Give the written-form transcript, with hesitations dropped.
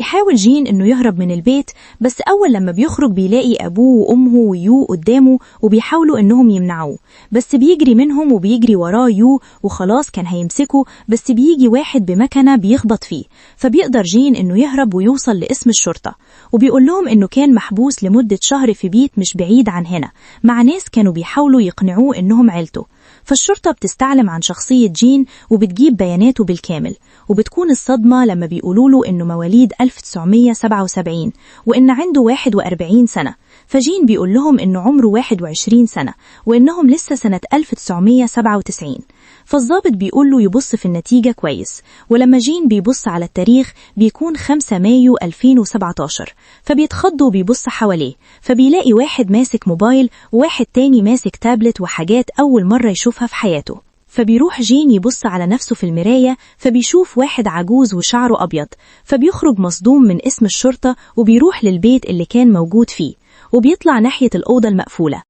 فبيحاول جين إنه يهرب من البيت، بس أول لما بيخرج بيلاقي أبوه وأمه ويو قدامه وبيحاولوا إنهم يمنعوه، بس بيجري منهم وبيجري وراه يو وخلاص كان هيمسكه، بس بيجي واحد بمكنة بيخبط فيه، فبيقدر جين إنه يهرب ويوصل لاسم الشرطة، وبيقول لهم إنه كان محبوس لمدة شهر في بيت مش بعيد عن هنا مع ناس كانوا بيحاولوا يقنعوه إنهم عيلته. فالشرطة بتستعلم عن شخصية جين وبتجيب بياناته بالكامل، وبتكون الصدمة لما بيقولوا له إنه مواليد 1977 وإن عنده 41 سنة، فجين بيقول لهم إنه عمره 21 سنة وإنهم لسه سنة 1997. فالضابط بيقول له يبص في النتيجة كويس، ولما جين بيبص على التاريخ بيكون 5 مايو 2017، فبيتخض وبيبص حواليه، فبيلاقي واحد ماسك موبايل وواحد تاني ماسك تابلت وحاجات أول مرة يشوفها في حياته. فبيروح جين يبص على نفسه في المراية، فبيشوف واحد عجوز وشعره أبيض، فبيخرج مصدوم من اسم الشرطة وبيروح للبيت اللي كان موجود فيه، وبيطلع ناحية الأوضة المقفولة.